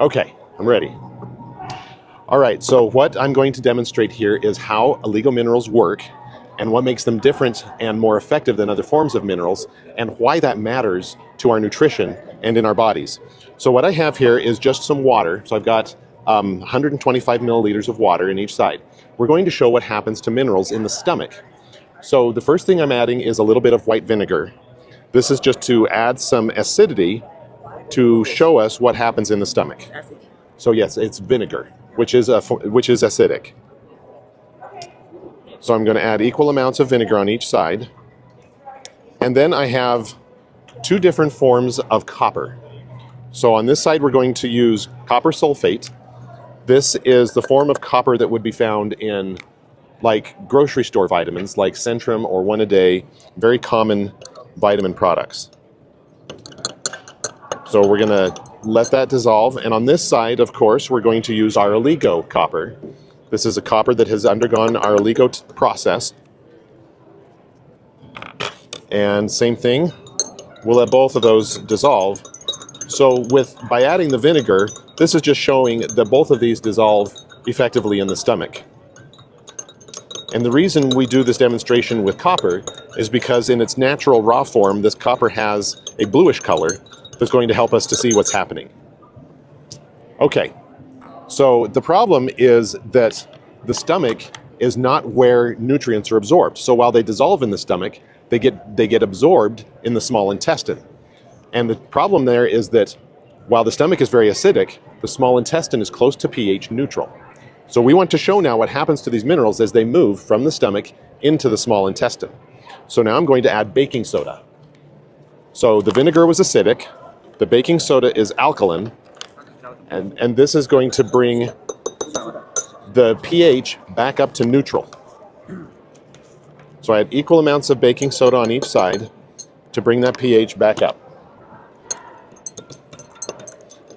Okay, I'm ready. All right, so what I'm going to demonstrate here is how Oligo minerals work and what makes them different and more effective than other forms of minerals and why that matters to our nutrition and in our bodies. So what I have here is just some water. So I've got 125 milliliters of water in each side. We're going to show what happens to minerals in the stomach. So the first thing I'm adding is a little bit of white vinegar. This is just to add some acidity to show us what happens in the stomach. So yes, it's vinegar, which is acidic. So I'm going to add equal amounts of vinegar on each side. And then I have two different forms of copper. So on this side, we're going to use copper sulfate. This is the form of copper that would be found in like grocery store vitamins like Centrum or One A Day, very common vitamin products. So we're going to let that dissolve. And on this side, of course, we're going to use our Oligo copper. This is a copper that has undergone our Oligo process. And same thing, we'll let both of those dissolve. So by adding the vinegar, this is just showing that both of these dissolve effectively in the stomach. And the reason we do this demonstration with copper is because in its natural raw form, this copper has a bluish color that's going to help us to see what's happening. Okay, so the problem is that the stomach is not where nutrients are absorbed. So while they dissolve in the stomach, they get absorbed in the small intestine. And the problem there is that while the stomach is very acidic, the small intestine is close to pH neutral. So we want to show now what happens to these minerals as they move from the stomach into the small intestine. So now I'm going to add baking soda. So the vinegar was acidic, the baking soda is alkaline, and this is going to bring the pH back up to neutral. So I add equal amounts of baking soda on each side to bring that pH back up.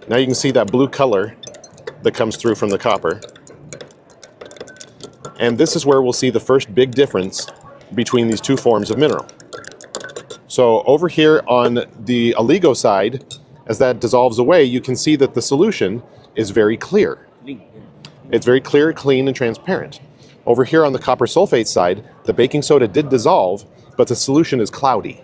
Now you can see that blue color that comes through from the copper. And this is where we'll see the first big difference between these two forms of mineral. So over here on the Oligo side, as that dissolves away, you can see that the solution is very clear. It's very clear, clean, and transparent. Over here on the copper sulfate side, the baking soda did dissolve, but the solution is cloudy.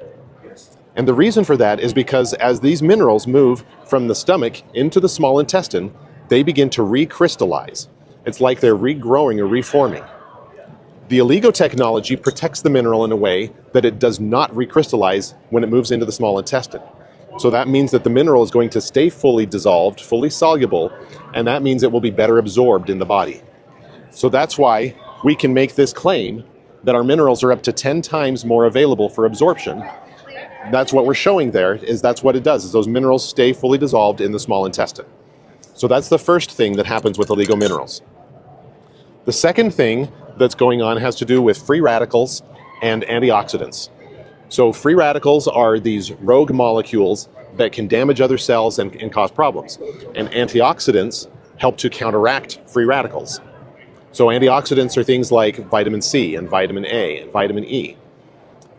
And the reason for that is because as these minerals move from the stomach into the small intestine, they begin to recrystallize. It's like they're regrowing or reforming. The Oligo technology protects the mineral in a way that it does not recrystallize when it moves into the small intestine. So that means that the mineral is going to stay fully dissolved, fully soluble, and that means it will be better absorbed in the body. So that's why we can make this claim that our minerals are up to 10 times more available for absorption. That's what we're showing there, is that's what it does, is those minerals stay fully dissolved in the small intestine. So that's the first thing that happens with Oligo minerals. The second thing that's going on has to do with free radicals and antioxidants. So free radicals are these rogue molecules that can damage other cells and cause problems. And antioxidants help to counteract free radicals. So antioxidants are things like vitamin C and vitamin A and vitamin E.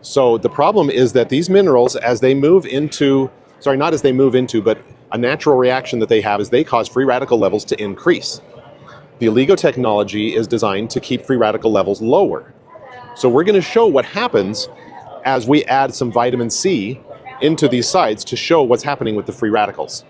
So the problem is that these minerals, as they move into, not as they move into, but a natural reaction that they have is they cause free radical levels to increase. The Oligo technology is designed to keep free radical levels lower. So we're going to show what happens as we add some vitamin C into these sides to show what's happening with the free radicals.